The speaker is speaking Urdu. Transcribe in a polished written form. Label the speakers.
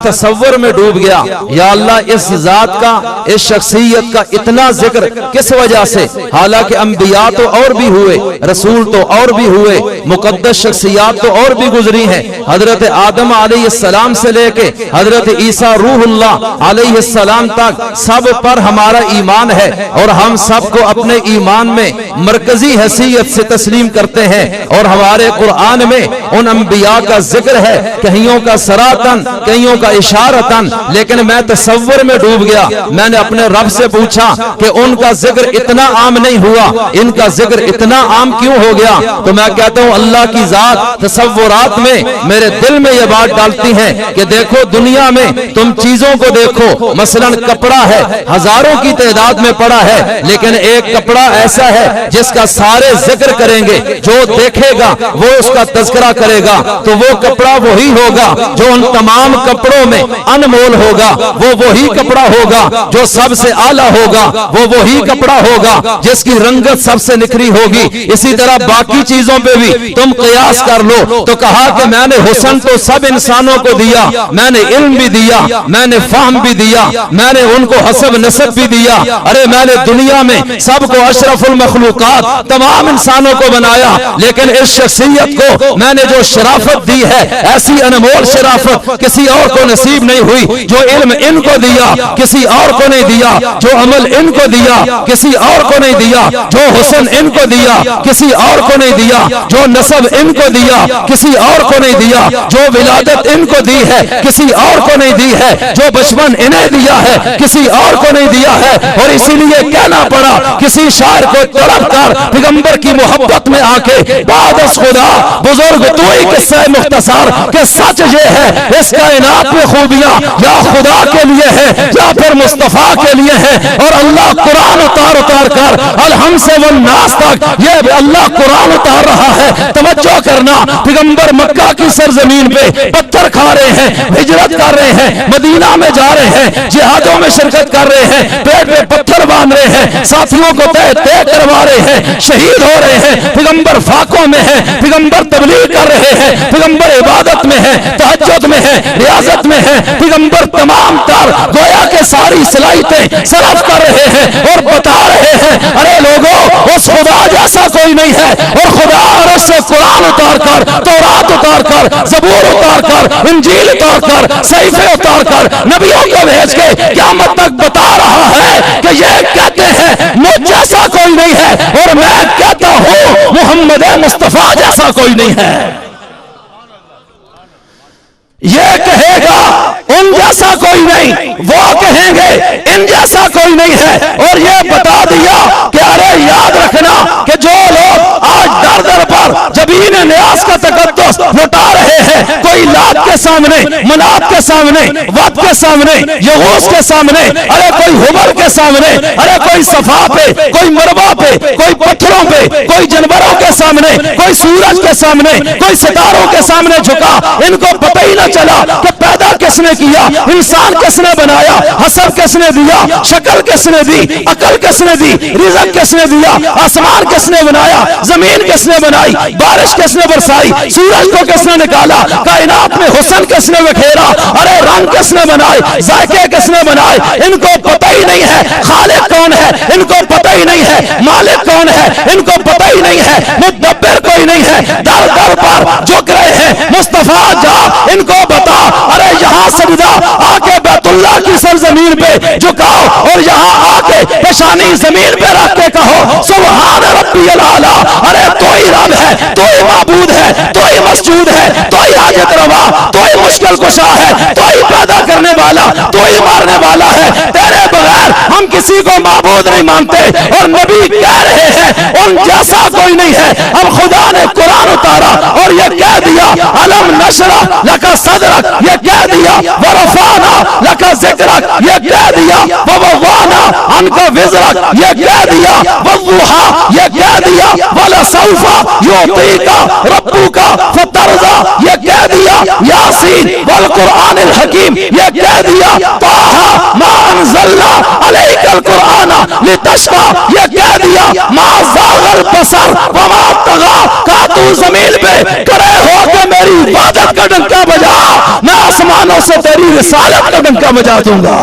Speaker 1: تصور میں ڈوب گیا یا اللہ اس ذات کا اس شخصیت کا اتنا ذکر کس وجہ سے، حالانکہ انبیاء تو اور بھی ہوئے، رسول تو اور بھی ہوئے، مقدس شخصیات تو اور بھی گزری ہیں، حضرت آدم علیہ السلام سے لے کے حضرت عیسیٰ روح اللہ علیہ السلام تک سب پر ہمارا ایمان ہے اور ہم سب کو اپنے ایمان میں مرکزی حیثیت سے تسلیم کرتے ہیں، اور ہمارے قرآن میں ان انبیاء کا ذکر ہے، کئیوں کا سراتن کئیوں کا اشارتن، لیکن میں تصور میں ڈوب گیا۔ میں نے اپنے رب سے پوچھا کہ ان کا ذکر اتنا عام نہیں ہوا، ان کا ذکر اتنا عام کیوں ہو گیا؟ تو میں کہتا ہوں اللہ کی ذات تصورات میں میرے دل میں یہ بات ڈالتی ہے کہ دیکھو دنیا میں تم چیزوں کو دیکھو، مثلا کپڑا ہے ہزاروں کی تعداد میں پڑا ہے، لیکن ایک کپڑا ایسا ہے جس کا سارے ذکر کریں گے، جو دیکھے گا وہ اس کا تذکرہ کرے گا، تو وہ کپڑا وہی ہوگا جو ان تمام کپڑوں میں انمول ہوگا، وہ وہی کپڑا ہوگا جو سب سے اعلیٰ ہوگا، وہ وہی کپڑا ہوگا جس کی رنگت سب سے نکھری ہوگی۔ اسی طرح باقی چیزوں پہ بھی تم قیاس کر لو، تو کہا کہ میں نے حسن تو سب انسانوں کو دیا، میں نے علم بھی دیا، میں نے فہم بھی دیا، میں نے ان کو حسب نسب بھی دیا، ارے میں نے دنیا میں سب کو اشرف المخلوقات تمام انسانوں کو بنایا، لیکن اس شخصیت کو میں نے جو شرافت دی ہے، ایسی انمول شرافت کسی اور کو نصیب نہیں ہوئی، جو علم ان کو دیا کسی اور کو نہیں دیا، جو عمل ان کو دیا کسی اور کو نہیں دیا، جو حسن ان کو دیا کسی اور کو نہیں دیا، جو نسب ان کو دیا کسی اور کو نہیں دیا، جو ولادت ان کو دی ہے کسی اور کو نہیں دی ہے، جو بچپن انہیں دیا ہے کسی اور کو نہیں دیا ہے، اور اسی لیے کہنا پڑا کسی شاعر کو تڑپ کر پیغمبر کی محبت میں آ کے بعد از خدا بزرگ تو ہی قصہ مختصر کہ سچ یہ ہے اس کائنات میں خوبیاں یا خدا کے لیے ہے یا پھر مصطفیٰ کے لیے ہے، اور اللہ قرآن اتار کر الحمد سے والناس تک یہ اللہ قرآن اتار رہا ہے۔ توجہ کرنا، پیغمبر مکہ کی سرزمین پہ پتھر کھا رہے ہیں، ہجرت کر رہے ہیں، مدینہ میں جا رہے ہیں، جہادوں میں شرکت کر رہے ہیں، پیٹ پہ پتھر باندھ رہے ہیں، ساتھیوں کو طے کروا رہے ہیں، شہید ہو رہے ہیں، پیغمبر فاقوں میں ہے، پیغمبر تبلیغ کر رہے ہیں، پیغمبر عبادت میں ہے، تہجد میں ہے، ریاضت میں ہے، پیغمبر تمام تر گویا کے ساری صلاحیتیں صرف کر رہے ہیں اور بتا رہے ہیں ارے لوگوں اس خدا جیسا کوئی نہیں ہے، اور خدا عرش سے قرآن اتار کر، تورات اتار کر، زبور اتار کر، انجیل اتار کر، صحیفے اتار کر، نبیوں کو بھیج کے قیامت تک بتا رہا ہے کہ یہ کہتے ہیں مجھ جیسا کوئی نہیں ہے، اور میں کہتا ہوں محمد مصطفیٰ جیسا کوئی نہیں ہے۔ یہ کہے گا ان جیسا کوئی نہیں، وہ کہیں گے ان جیسا کوئی نہیں ہے، اور یہ بتا دیا کہ ارے یاد رکھنا کہ جو لوگ آج در در پر جبین نیاز کا تقدس لٹا رہے ہیں، کوئی لات کے سامنے، منات کے سامنے، وط کے سامنے، یغوث کے سامنے، ارے کوئی حبل کے سامنے، ارے کوئی صفا پہ، کوئی مروا پہ، کوئی پتھروں پہ، کوئی جانوروں کے سامنے، کوئی سورج کے سامنے، کوئی ستاروں کے سامنے جھکا، ان کو پتہ ہی نہ چلا کہ پیدا کس نے کیا، انسان کس نے بنایا، حسب کس نے دیا، شکل کس نے دی، عقل کس نے دی، رزق کس نے دیا، آسمان کس نے بنایا، زمین کس نے بنائی، بارش کس نے برسائی، سورج کو کس نے نکالا، کائنات میں حسن کس نے بکھیرا، ارے رنگ کس نے بنائے، ذائقے کس نے بنائے، ان کو پتہ ہی نہیں ہے خالق کون ہے، ان کو پتہ ہی نہیں ہے مالک کون ہے، ان کو پتہ ہی نہیں ہے مدبر کوئی نہیں ہے، در در پر جھک رہے ہیں، مصطفیٰ جا ان کو بتا، ارے یہاں سجدہ آ کے بیت اللہ کی سرزمین پہ جھکاؤ، اور یہاں آ کے پیشانی زمین پہ رکھ کے کہو سبحان ربی الاعلیٰ، ارے تو ہی رب ہے، تو ہی معبود ہے، تو ہی مسجود ہے، تو ہی حاجت روا، تو ہی مشکل کشا ہے، تو ہی پیدا کرنے والا، تو ہی مارنے والا ہے، تیرے بغیر ہم کسی کو معبود نہیں مانتے، اور نبی کہہ رہے ہیں ان جیسا کوئی نہیں ہے۔ اب خدا نے قرآن اتارا اور یہ کہہ دیا علم نشرح لک صدرک، یہ کہہ دیا ورفعنا لک ذکرک، یہ کہہ دیا ووضعنا عنک وزرک، یہ کہہ دیا والضحیٰ، یہ کہہ دیا ولسوف یعطیک ربک فترضی، یہ کہہ دیا یاسین والقرآن الحکیم، یہ کہہ دیا طٰہٰ ما انزلنا علیک القرآن لتشقی، یہ کہہ دیا ما زاغ البصر وما طغی، کہا تو زمین پہ کھڑے ہو کے میری عبادت کا ڈنکا بجا، میں آسمانوں سے تیری رسالت کا ڈنکا بجا دوں گا۔